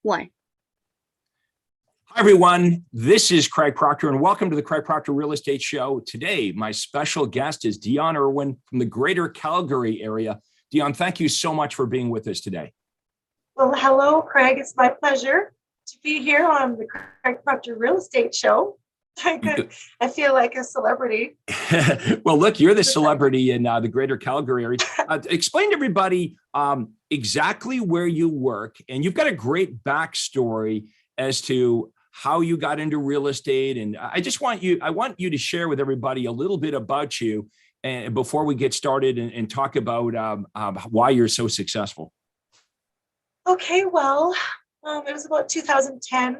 One. Hi, everyone. This is Craig Proctor, and welcome to the Craig Proctor Real Estate Show. Today, my special guest is Dione Irwin from the greater Calgary area. Dione, thank you so much for being with us today. Well, hello, Craig. It's my pleasure to be here on the Craig Proctor Real Estate Show. I feel like a celebrity. Well, look, you're the celebrity in the greater Calgary area. Explain to everybody exactly where you work, and you've got a great backstory as to how you got into real estate. And I want you to share with everybody a little bit about you, and before we get started and talk about why you're so successful. Okay, well, it was about 2010.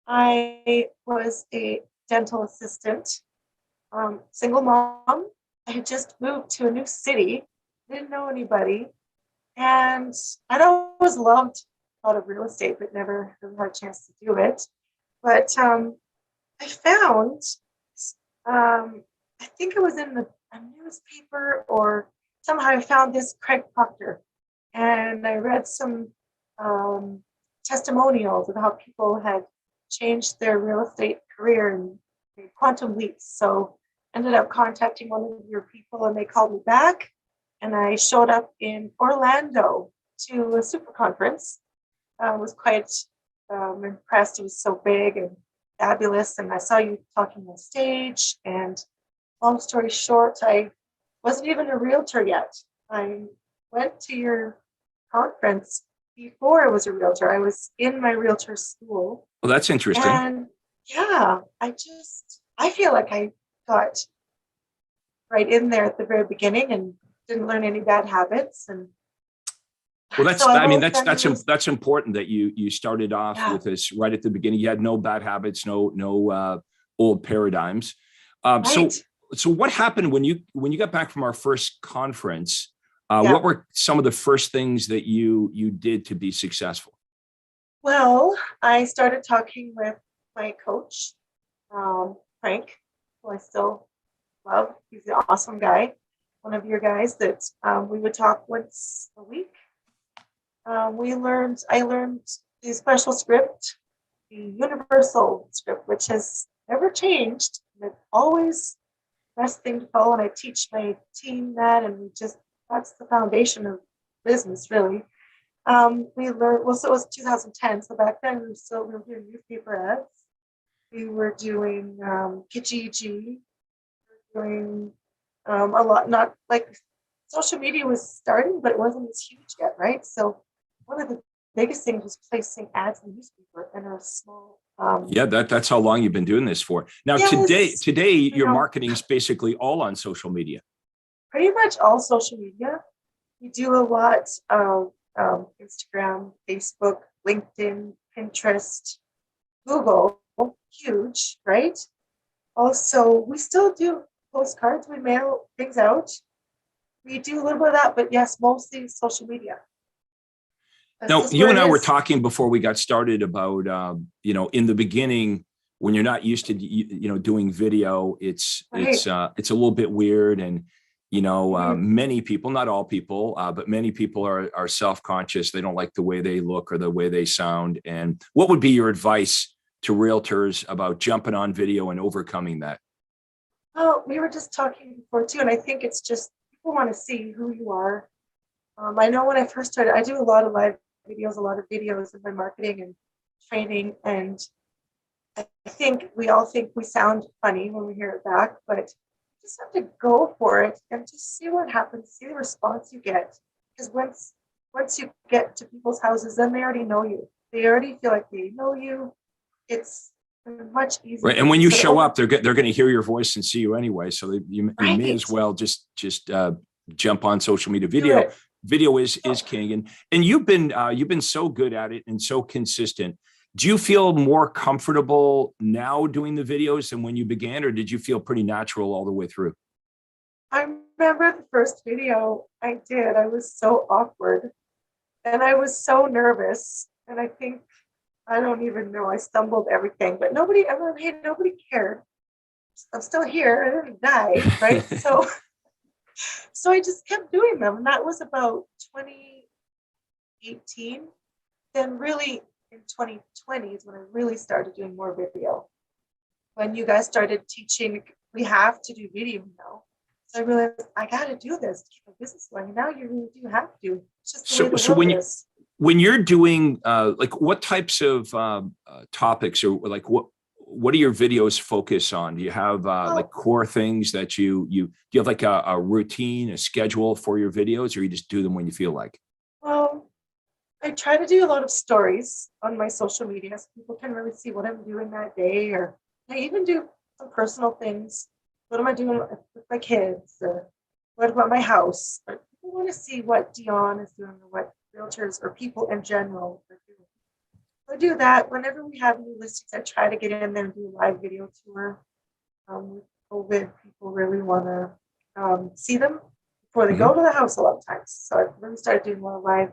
I was a dental assistant, single mom. I had just moved to a new city, didn't know anybody, and I'd always loved a lot of real estate, but never really had a chance to do it. But I found, I think it was in a newspaper or somehow I found this Craig Proctor, and I read some testimonials of how people had changed their real estate career and made quantum leaps. So ended up contacting one of your people, and they called me back, and I showed up in Orlando to a super conference. I was quite impressed. It was so big and fabulous, and I saw you talking on stage. And long story short, I wasn't even a realtor yet. I went to your conference before I was a realtor. I was in my realtor school. Well, that's interesting. And yeah, I feel like I got right in there at the very beginning and didn't learn any bad habits. And well, that's important that you started off with this right at the beginning. You had no bad habits, no old paradigms. Right. So what happened when you got back from our first conference? What were some of the first things that you did to be successful? Well, I started talking with my coach, Frank, who I still love. He's an awesome guy. One of your guys that we would talk once a week. I learned the special script, the universal script, which has never changed. It's always the best thing to follow. And I teach my team that, and that's the foundation of business, really. We learned, so it was 2010. So back then we were doing newspaper ads. We were doing Kijiji. We were doing a lot, not like social media was starting, but it wasn't as huge yet, right? So one of the biggest things was placing ads in the newspaper in a small. That's how long you've been doing this for. Now, yes, today, your marketing is basically all on social media. Pretty much all social media. We do a lot of Instagram, Facebook, LinkedIn, Pinterest, Google, huge, right? Also, we still do postcards. We mail things out. We do a little bit of that, but yes, mostly social media. Now, you and I were talking before we got started about, in the beginning, when you're not used to, doing video, it's a little bit weird. And, many people, not all people, but many people are self-conscious. They don't like the way they look or the way they sound. And what would be your advice to realtors about jumping on video and overcoming that? Well, we were just talking before too, and I think it's just people want to see who you are. I know when I first started, I do a lot of live videos, a lot of videos in my marketing and training, and I think we all think we sound funny when we hear it back, but you just have to go for it and just see what happens, see the response you get. Because once you get to people's houses, then they already know you. They already feel like they know you. It's much easier. Right, and when you show up, they're going to hear your voice and see you anyway. So you may as well just jump on social media. Video is king, and you've been so good at it and so consistent. Do you feel more comfortable now doing the videos than when you began, or did you feel pretty natural all the way through? I remember the first video I did. I was so awkward, and I was so nervous, and I don't even know. I stumbled everything, but nobody cared. I'm still here. I didn't die, right? So I just kept doing them, and that was about 2018. Then really in 2020 is when I really started doing more video. When you guys started teaching, we have to do video now. So I realized I got to do this to keep my business going. And now you really do have to. It's just the way the world is. When you're doing like what types of topics, or like what do your videos focus on? Do you have like core things that do you have like a routine, a schedule for your videos, or you just do them when you feel like? Well, I try to do a lot of stories on my social media so people can really see what I'm doing that day, or I even do some personal things. What am I doing with my kids? Or what about my house? Or people want to see what Dione is doing, or what realtors or people in general are doing. So I do that. Whenever we have new listings, I try to get in there and do a live video tour. With COVID, people really want to see them before they go to the house a lot of times. So I've really started doing more live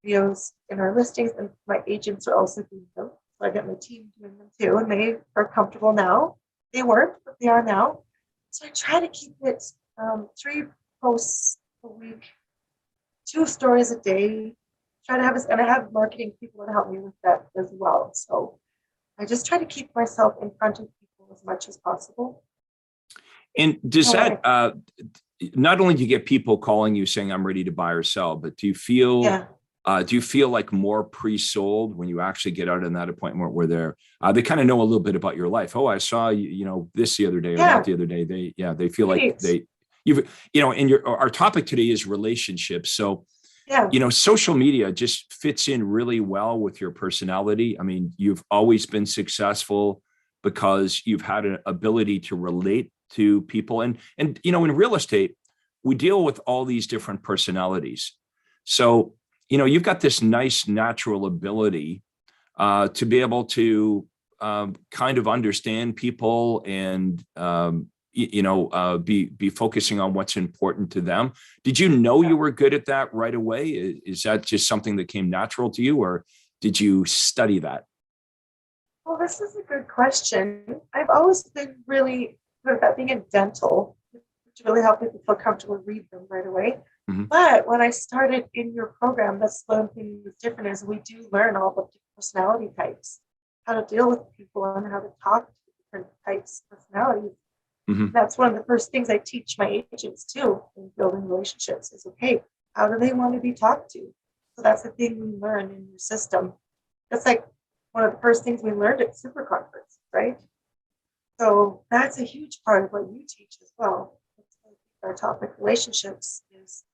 videos in our listings, and my agents are also doing them. So I got my team doing them too, and they are comfortable now. They weren't, but they are now. So I try to keep it 3 posts a week, 2 stories a day. Try to have this, and I have marketing people that help me with that as well. So I just try to keep myself in front of people as much as possible. And does that not only do you get people calling you saying I'm ready to buy or sell, but do you feel like more pre-sold when you actually get out in that appointment where they kind of know a little bit about your life? Oh, I saw you this the other day or that the other day. They feel like and our topic today is relationships. So social media just fits in really well with your personality. I mean, you've always been successful because you've had an ability to relate to people. And in real estate, we deal with all these different personalities. So, you've got this nice natural ability to be able to kind of understand people and, be focusing on what's important to them. Did you know you were good at that right away? Is that just something that came natural to you, or did you study that? Well, this is a good question. I've always been really good about being in dental, which really helped people feel comfortable to read them right away. Mm-hmm. But when I started in your program, that's one thing that's different is we do learn all the personality types, how to deal with people and how to talk to different types of personalities. Mm-hmm. That's one of the first things I teach my agents too in building relationships is, okay, how do they want to be talked to? So that's the thing we learn in your system. That's like one of the first things we learned at Super Conference, right? So that's a huge part of what you teach as well. Our topic, relationships, is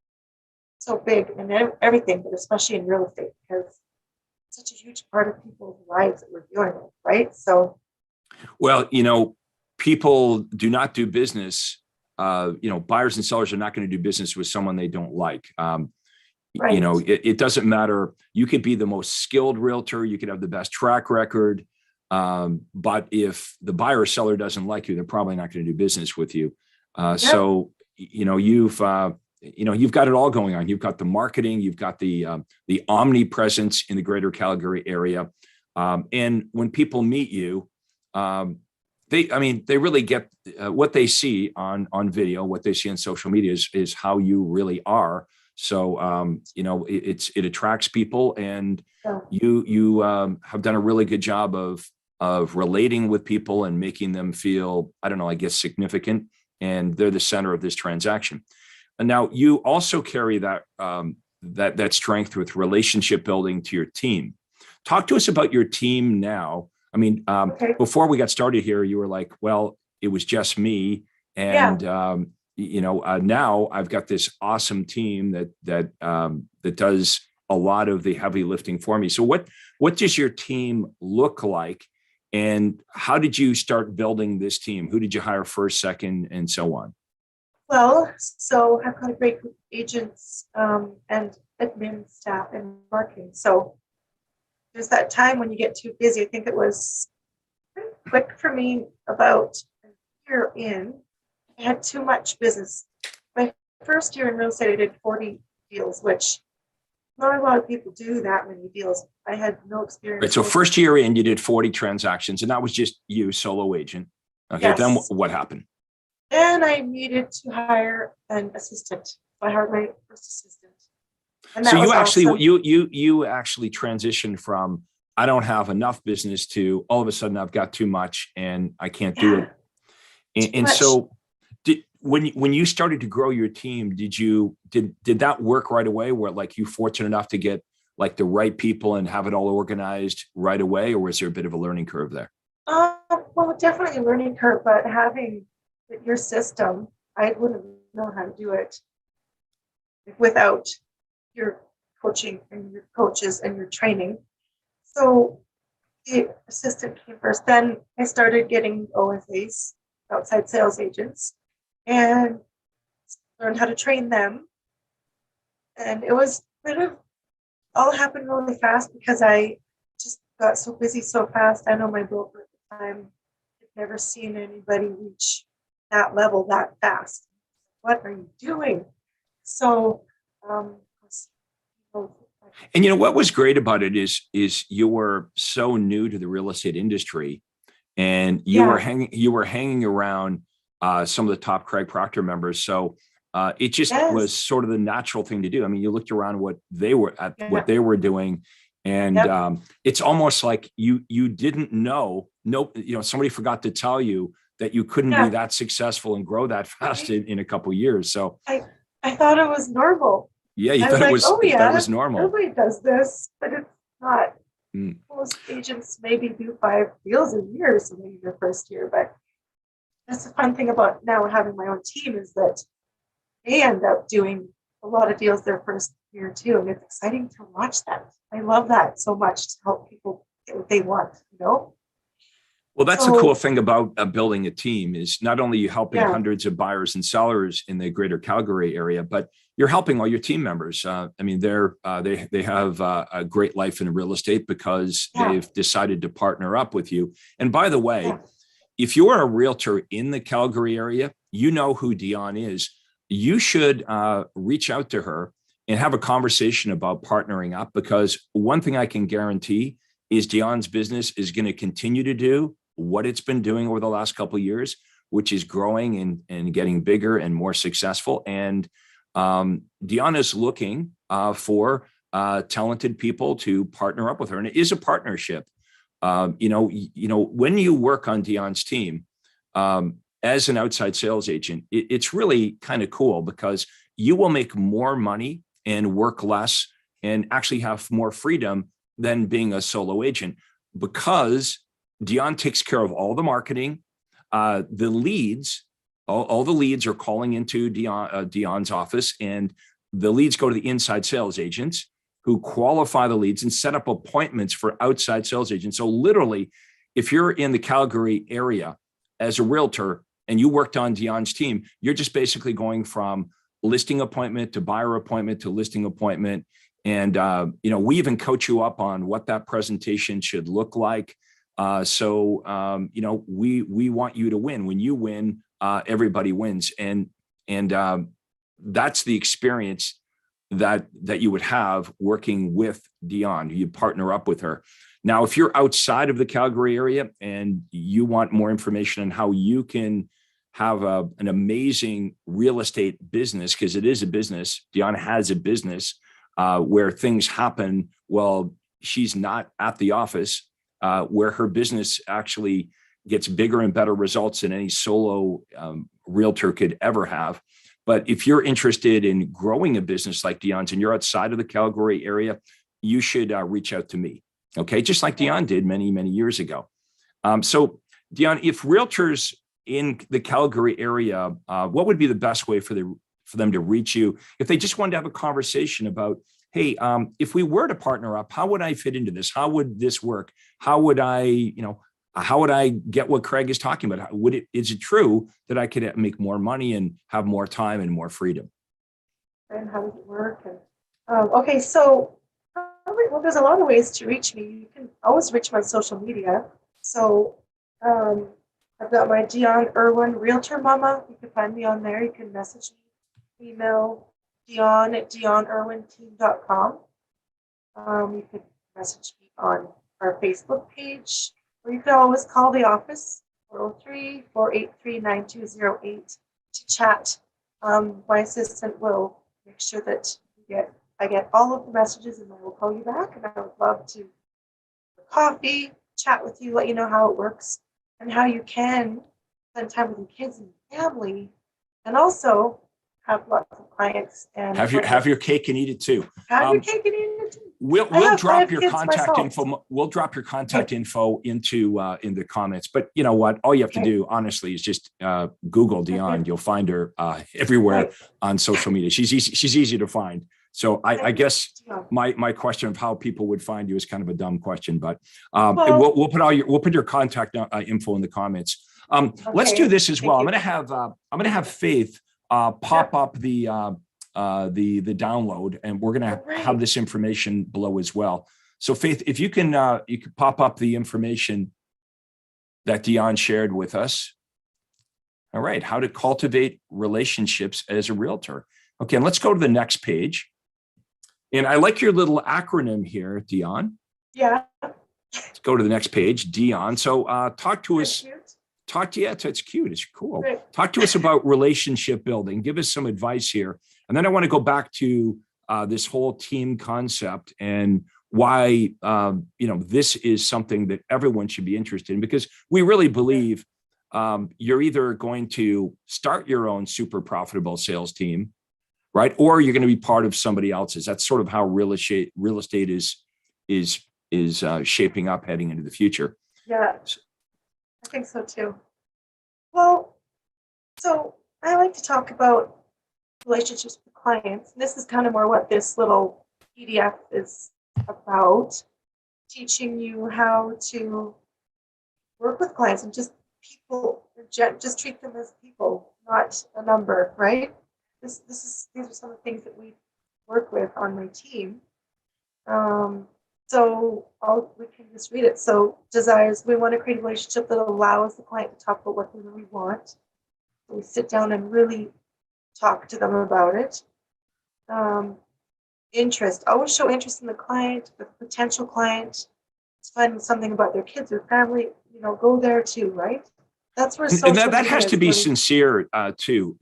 so big in everything, but especially in real estate, because it's such a huge part of people's lives that we're dealing with, right? So, well, people do not do business. Buyers and sellers are not going to do business with someone they don't like. Right. It doesn't matter. You could be the most skilled realtor. You could have the best track record. But if the buyer or seller doesn't like you, they're probably not going to do business with you. So, you've got it all going on. You've got the marketing, you've got the omnipresence in the greater Calgary area. And when people meet you, they really get what they see on video, what they see on social media is how you really are. So, it attracts people, and you have done a really good job of relating with people and making them feel, significant, and they're the center of this transaction. And now you also carry that strength with relationship building to your team. Talk to us about your team now. I mean, before we got started here, you were like, well, it was just me. And, now I've got this awesome team that does a lot of the heavy lifting for me. So what does your team look like? And how did you start building this team? Who did you hire first, second, and so on? Well, so I've got a great group of agents and admin staff and marketing. So there's that time when you get too busy. I think it was pretty quick for me, about a year in. I had too much business. My first year in real estate, I did 40 deals, which not a lot of people do that many deals. I had no experience. Right. So first year in, you did 40 transactions, and that was just you, solo agent. Okay. Yes. Then what happened? Then I needed to hire an assistant. So I hired my first assistant. And so you actually, awesome. you actually transitioned from I don't have enough business to all of a sudden I've got too much and I can't do Yeah, it. too And much. so when you started to grow your team, did that work right away where like you fortunate enough to get like the right people and have it all organized right away? Or was there a bit of a learning curve there? Well, definitely a learning curve, but having your system, I wouldn't know how to do it without your coaching and your coaches and your training. So the assistant came first. Then I started getting OSAs, outside sales agents, and learned how to train them. And it was kind of all happened really fast because I just got so busy so fast. I know my broker at the time had never seen anybody reach that level that fast. What are you doing? So, um, And what was great about it is you were so new to the real estate industry, and yeah, you were hanging around some of the top Craig Proctor members. So it just was yes, sort of the natural thing to do. I mean, you looked around what they were yeah, doing, and yep. it's almost like you didn't know. Nope, somebody forgot to tell you that you couldn't be Yeah, that successful and grow that fast right. in a couple of years. So I I thought it was normal. yeah, you I was thought it like, was oh you thought it yeah, was normal. everybody does this, but it's not. Mm. Most agents maybe do 5 deals a year, so maybe their first year. But that's the fun thing about now having my own team is that they end up doing a lot of deals their first year too, and it's exciting to watch that. I love that so much to help people get what they want. Well, that's the cool So thing about building a team is not only you helping yeah, hundreds of buyers and sellers in the greater Calgary area, but you're helping all your team members. I mean, they have a great life in real estate because yeah, they've decided to partner up with you. And by the yeah, way, if you're a realtor in the Calgary area, you know who Dione is. You should reach out to her and have a conversation about partnering up, because one thing I can guarantee is Dion's business is going to continue to do what it's been doing over the last couple of years, which is growing and getting bigger and more successful. And Dion is looking for talented people to partner up with her, and it is a partnership. When you work on Dion's team as an outside sales agent, it's really kind of cool because you will make more money and work less and actually have more freedom than being a solo agent, because Dion takes care of all the marketing, the leads. All the leads are calling into Dion's office, and the leads go to the inside sales agents who qualify the leads and set up appointments for outside sales agents. So literally, if you're in the Calgary area as a realtor and you worked on Dion's team, you're just basically going from listing appointment to buyer appointment to listing appointment. And we even coach you up on what that presentation should look like. We want you to win. When you win, everybody wins, and that's the experience that you would have working with Dione. You partner up with her. Now, if you're outside of the Calgary area and you want more information on how you can have an amazing real estate business, because it is a business, Dione has a business where things happen while she's not at the office, where her business actually gets bigger and better results than any solo realtor could ever have. But if you're interested in growing a business like Dion's and you're outside of the Calgary area, you should reach out to me. Okay. Just like Dione did many, many years ago. So Dione, if realtors in the Calgary area, what would be the best way for them to reach you if they just wanted to have a conversation about, hey, if we were to partner up, how would I fit into this? How would this work? How would I get what Craig is talking about? Is it true that I could make more money and have more time and more freedom? and how does it work? And okay, so well, there's a lot of ways to reach me. You can always reach me on social media. So I've got my Dione Irwin Realtor Mama. You can find me on there. You can message me, email Dione at DioneIrwinTeam.com. You can message me on our Facebook page, or you can always call the office, 403-483-9208, to chat. My assistant will make sure that I get all of the messages, and I will call you back, and I would love to coffee, chat with you, let you know how it works and how you can spend time with your kids and family, and also have lots of clients and Have your cake and eat it too. have your cake and eat it too. We'll drop your contact myself. info. We'll drop your contact info into in the comments. But you know what? All you have to do, honestly, is just Google Dione. You'll find her everywhere on social media. She's easy to find. So I guess my question of how people would find you is kind of a dumb question, but we'll put your contact info in the comments. Let's do this as well. I'm gonna have Faith pop up the download, and we're gonna have this information below as well. So Faith, if you can pop up the information that Dione shared with us. All right, how to cultivate relationships as a realtor. Okay, and let's go to the next page. And I like your little acronym here, Dione. Yeah. Let's go to the next page, Dione. So talk to us. It's cute. It's cool. Right. Talk to us about relationship building. Give us some advice here. And then I want to go back to this whole team concept and why, this is something that everyone should be interested in, because we really believe you're either going to start your own super profitable sales team, right? Or you're going to be part of somebody else's. That's sort of how real estate is shaping up heading into the future. Yeah, I think so too. Well, so I like to talk about relationships with clients. And this is kind of more what this little PDF is about, teaching you how to work with clients and just people, just treat them as people, not a number, right? These are some of the things that we work with on my team. So we can just read it. So desires, we want to create a relationship that allows the client to talk about what they really want. So we sit down and really talk to them about it. Interest, always show interest in the client, the potential client. Find something about their kids or family, go there too, right? That's where social and that has to be sincere too.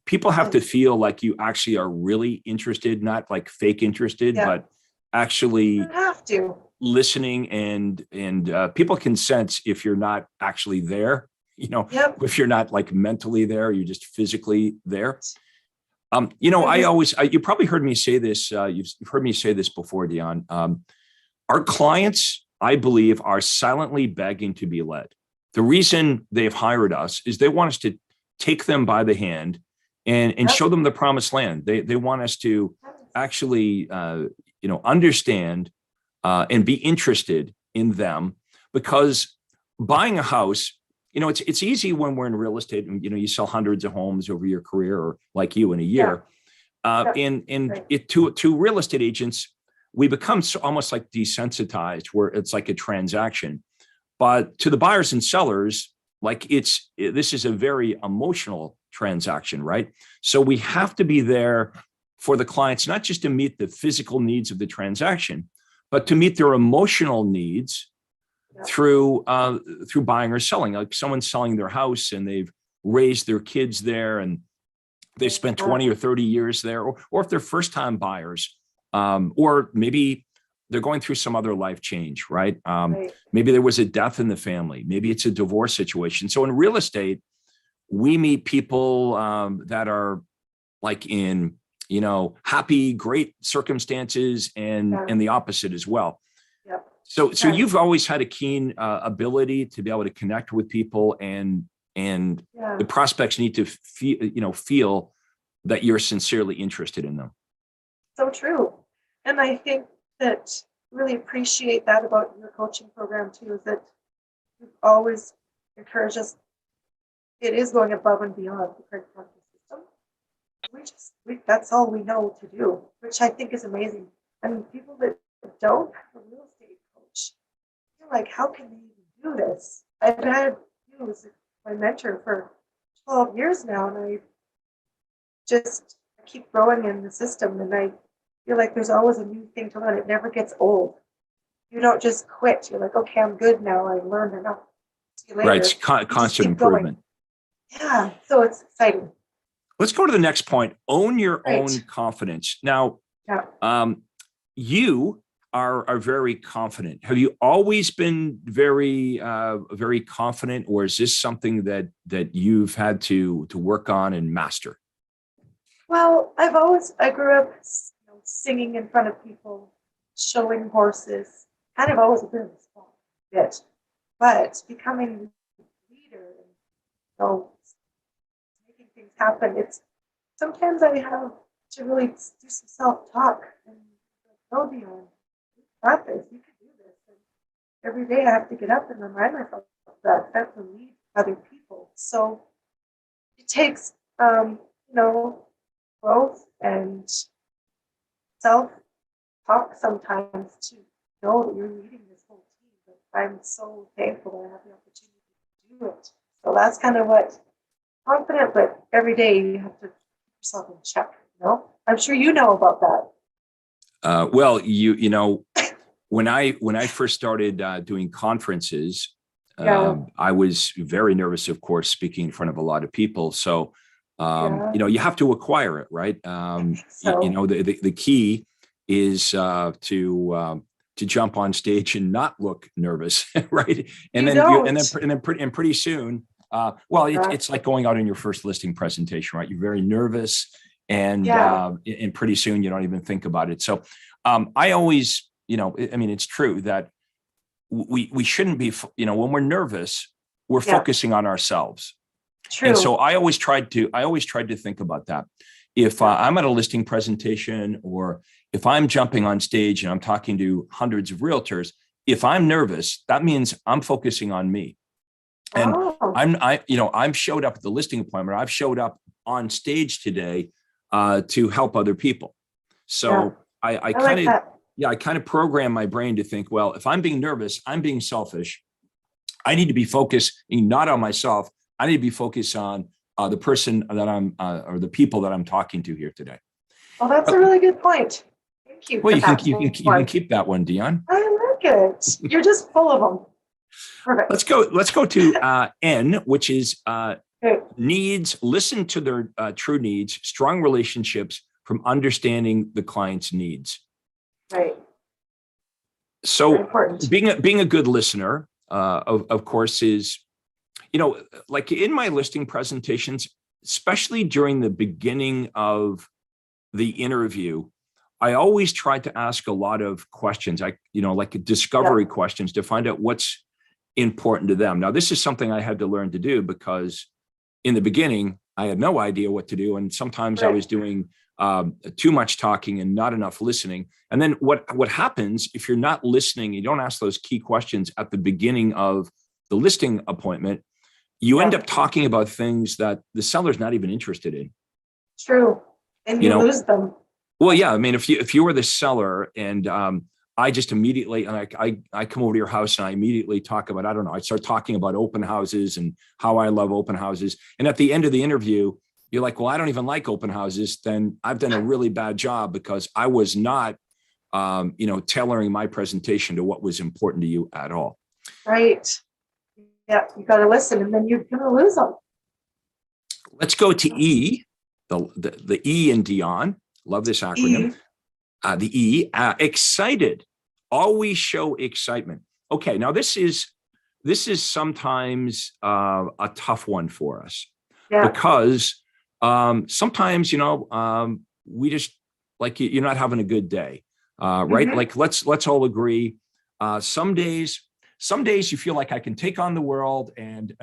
People have to feel like you actually are really interested, not like fake interested, but actually have to listening, and people can sense if you're not actually there. If you're not like mentally there, you're just physically there. You probably heard me say this. You've heard me say this before, Dione. Our clients, I believe, are silently begging to be led. The reason they've hired us is they want us to take them by the hand and show them the promised land. They want us to actually, understand and be interested in them, because buying a house, it's easy when we're in real estate and, you sell hundreds of homes over your career, or like you in a year. To real estate agents, we become almost like desensitized, where it's like a transaction. But to the buyers and sellers, like this is a very emotional transaction, right? So we have to be there for the clients, not just to meet the physical needs of the transaction, but to meet their emotional needs through buying or selling. Like someone's selling their house and they've raised their kids there and they spent 20 or 30 years there, or if they're first-time buyers, or maybe they're going through some other life change, right? Maybe there was a death in the family. Maybe it's a divorce situation. So in real estate, we meet people that are like in, happy, great circumstances, and the opposite as well. So you've always had a keen ability to be able to connect with people, and the prospects need to feel that you're sincerely interested in them. So true. And I think that really appreciate that about your coaching program too, is that you've always encouraged us. It is going above and beyond the current system. That's all we know to do, which I think is amazing. I mean, people that don't have a real estate coach, you're like, how can they even do this? I've had you as my mentor for 12 years now, and I keep growing in the system, and I feel like there's always a new thing to learn. It never gets old. You don't just quit. You're like, okay, I'm good now. I learned enough. See you later. Right, it's constant improvement. Yeah, so it's exciting. Let's go to the next point. Own your own confidence. Now, you are very confident. Have you always been very very confident, or is this something that you've had to work on and master? Well, I grew up, singing in front of people, showing horses, kind of always a bit of a small bit, but becoming a leader and, making things happen. It's sometimes I have to really do some self-talk and go, Dione, you got this, you can do this. And every day I have to get up and remind myself that I have to lead other people. So it takes, growth and self-talk sometimes to know that you're leading this whole team. But I'm so thankful that I have the opportunity to do it. So that's kind of what confident, but every day you have to keep yourself in check. I'm sure you know about that. Well, when I first started doing conferences, I was very nervous, of course, speaking in front of a lot of people. So, you have to acquire it, right? The key is to jump on stage and not look nervous, right? And then pretty soon, it's like going out on your first listing presentation, right? You're very nervous, and pretty soon you don't even think about it. So, I always, it's true that we shouldn't be, when we're nervous, we're focusing on ourselves. True. And so I always tried to think about that. If I'm at a listing presentation, or if I'm jumping on stage and I'm talking to hundreds of realtors, if I'm nervous, that means I'm focusing on me. And I'm showed up at the listing appointment. I've showed up on stage today to help other people. So I kind of program my brain to think, well, if I'm being nervous, I'm being selfish. I need to be focusing not on myself. I need to be focused on the person that or the people that I'm talking to here today. Well, that's a really good point. Thank you. Well, you can keep that one, Dione. I like it. You're just full of them. Perfect. Let's go to N, which is needs. Listen to their true needs. Strong relationships from understanding the client's needs. Right. So being a good listener, of course, is, like in my listing presentations, especially during the beginning of the interview, I always try to ask a lot of questions, like discovery questions, to find out what's important to them. Now, this is something I had to learn to do, because in the beginning, I had no idea what to do. And sometimes I was doing too much talking and not enough listening. And then what happens if you're not listening, you don't ask those key questions at the beginning of the listing appointment, you end up talking about things that the seller's not even interested in. True. And you lose them. Well, yeah. I mean, if you were the seller and I just immediately, I come over to your house and I immediately talk about, I start talking about open houses and how I love open houses. And at the end of the interview, you're like, well, I don't even like open houses. Then I've done a really bad job, because I was not, tailoring my presentation to what was important to you at all. Right. Yeah, you got to listen, and then you're going to lose them. Let's go to E, the E in Dione. Love this acronym. The E, excited. Always show excitement. Okay, now this is sometimes a tough one for us, because sometimes we just, like, you're not having a good day, right? Like let's all agree. Some days you feel like I can take on the world, and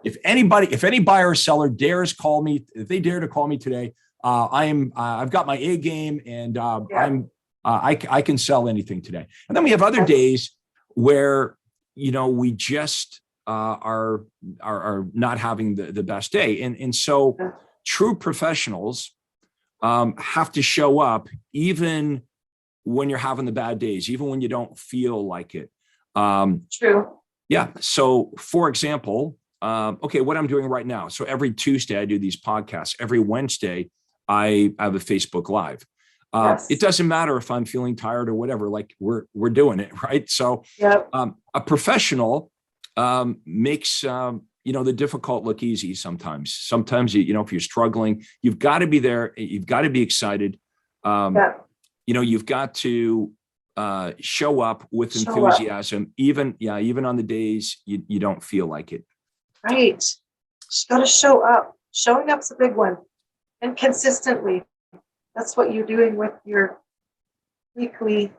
if any buyer or seller dares call me, if they dare to call me today, I've got my A game, and I can sell anything today. And then we have other days where we just are not having the best day, and so true professionals have to show up even when you're having the bad days, even when you don't feel like it. True. Yeah. So, for example, what I'm doing right now. So every Tuesday I do these podcasts. Every Wednesday I have a Facebook Live. It doesn't matter if I'm feeling tired or whatever. Like we're doing it, right? So a professional makes the difficult look easy sometimes. Sometimes if you're struggling, you've got to be there. You've got to be excited. You've got to show up with Show up. enthusiasm, even on the days you don't feel like it. Right. Just got to show up. Showing up's a big one. And consistently. That's what you're doing with your weekly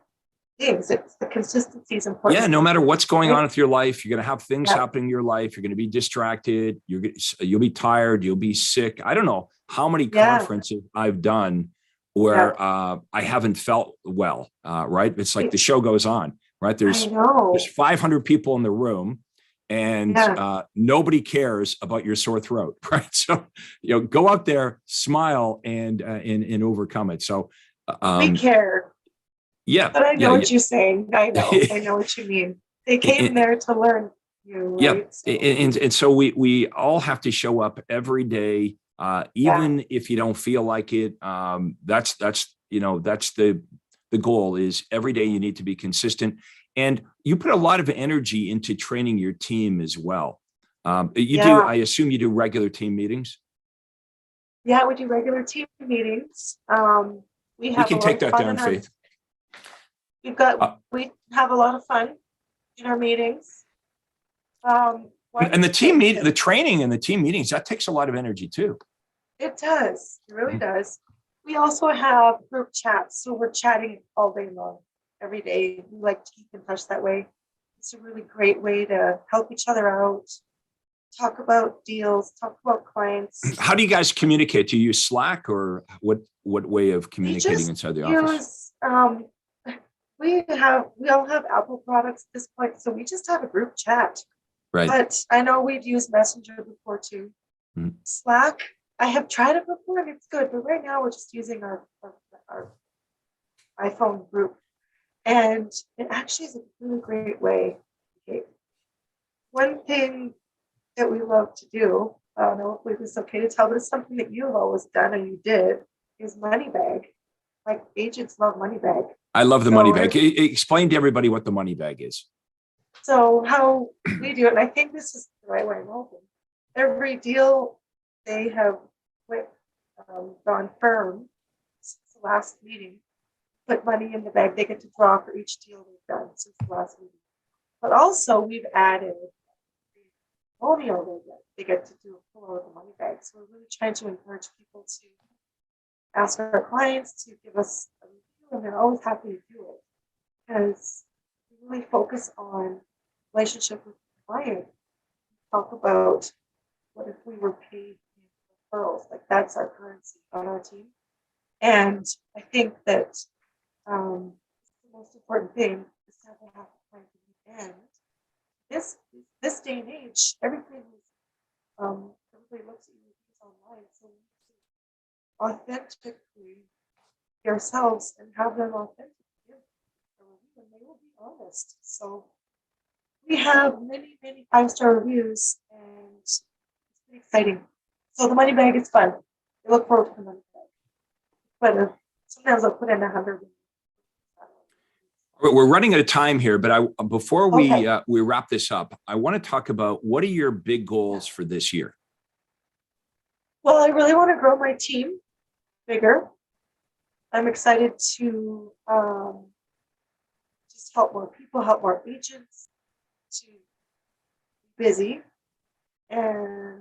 things. It's the consistency is important. Yeah, no matter what's going Right? on with your life, you're going to have things happening in your life. You're going to be distracted. You'll be tired. You'll be sick. I don't know how many conferences I've done where I haven't felt well. Right? It's like the show goes on. Right? There's 500 people in the room, and nobody cares about your sore throat. Right? So go out there, smile, and overcome it. So we care. Yeah. But I know what you're saying. I know what you mean. They came there to learn you, right? Yeah. So. And so we all have to show up every day, even if you don't feel like it. That's the goal is every day you need to be consistent. And you put a lot of energy into training your team as well. Do, I assume you do regular team meetings? Yeah, we do regular team meetings. We can take that down, Faith. We have a lot of fun in our meetings. And the training and the team meetings, that takes a lot of energy too. It does. It really does. We also have group chats. So we're chatting all day long, every day. We like to keep in touch that way. It's a really great way to help each other out, talk about deals, talk about clients. How do you guys communicate? Do you use Slack, or what way of communicating inside the office? We all have Apple products at this point, so we just have a group chat. Right. But I know we've used Messenger before too. Mm-hmm. Slack, I have tried it before and it's good, but right now we're just using our iPhone group. And it actually is a really great way. Okay. One thing that we love to do, I don't know if it's okay to tell, but it's something that you've always done and you did, is money bag. Like agents love money bag. I love the money bag. Explain to everybody what the money bag is. So how we do it, and I think this is the right way I'm hoping. Every deal they have gone firm since the last meeting, put money in the bag. They get to draw for each deal they've done since the last meeting. But also we've added testimonial. They get to do a pull out of the money bag. So we're really trying to encourage people to ask our clients to give us a review, and they're always happy to do it because we really focus on relationship with the client. Talk about what if we were paid in referrals, like that's our currency on our team. And I think that the most important thing is to have a happy client in the end. This day and age, everything is everybody looks at you online, so we authentically ourselves and have them authentic and they will be honest. So we have many 5-star reviews and it's pretty exciting. So the money bag is fun. I look forward to the money bag. But sometimes I'll put in 100. We're running out of time here, but before we wrap this up, I want to talk about what are your big goals for this year? Well, I really want to grow my team bigger. I'm excited to just help more people, help more agents to be busy and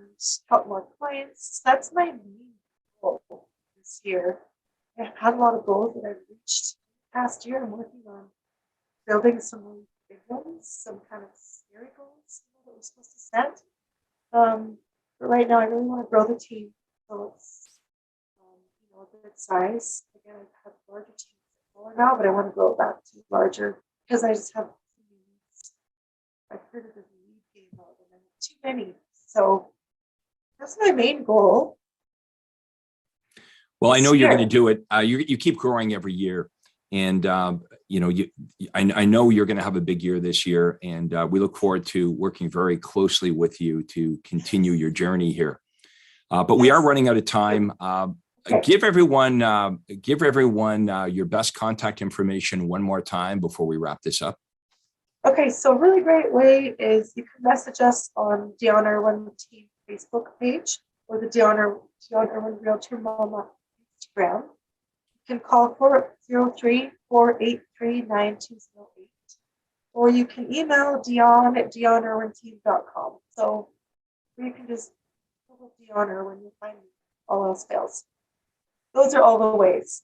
help more clients. That's my main goal this year. I've had a lot of goals that I've reached past year. I'm working on building some really big ones, some kind of scary goals that we're supposed to set. But right now, I really want to grow the team so it's a good size. Again, I've had larger teams before now, but I want to grow it back to larger because I just have too many needs. I've heard of the lead game out and I have too many. So that's my main goal. Well, I know you're going to do it. You keep growing every year. And, I know you're going to have a big year this year. And we look forward to working very closely with you to continue your journey here. But we are running out of time. Give everyone your best contact information one more time before we wrap this up. Okay, so a really great way is you can message us on Dione Irwin Team Facebook page or the Dione Irwin Realtor Mom on Instagram. You can call 403-483-9208. Or you can email Dione at DioneIrwinTeam.com. So you can just Google Dione Irwin, you'll find me. All else fails. Those are all the ways.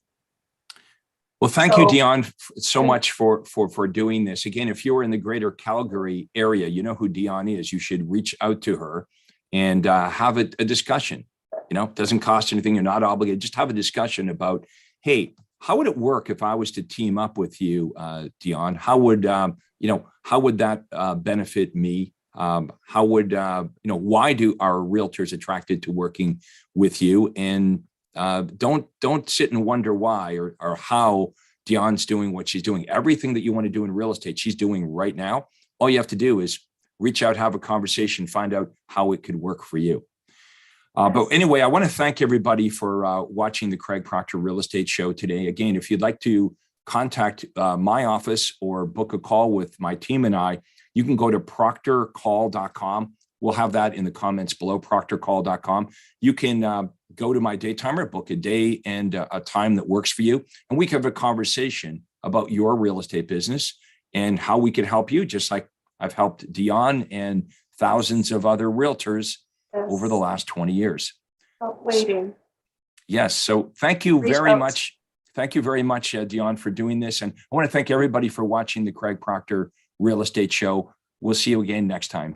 Well, thank you, Dione, so much for doing this. Again, if you're in the greater Calgary area, you know who Dione is. You should reach out to her and have a discussion. You know, it doesn't cost anything. You're not obligated. Just have a discussion about, hey, how would it work if I was to team up with you, Dione? How would, how would that benefit me? How would, why do our realtors attracted to working with you? And don't sit and wonder why or how Dionne's doing what she's doing. Everything that you want to do in real estate, she's doing right now. All you have to do is reach out, have a conversation, find out how it could work for you. But anyway, I want to thank everybody for watching the Craig Proctor Real Estate Show today. Again, if you'd like to contact my office or book a call with my team and I, you can go to proctorcall.com. We'll have that in the comments below, proctorcall.com. You can go to my day timer, book a day and a time that works for you. And we can have a conversation about your real estate business and how we can help you, just like I've helped Dione and thousands of other realtors over the last 20 years. Stop waiting. Yes. So thank you very much. Thank you very much, Dione, for doing this. And I want to thank everybody for watching the Craig Proctor Real Estate Show. We'll see you again next time.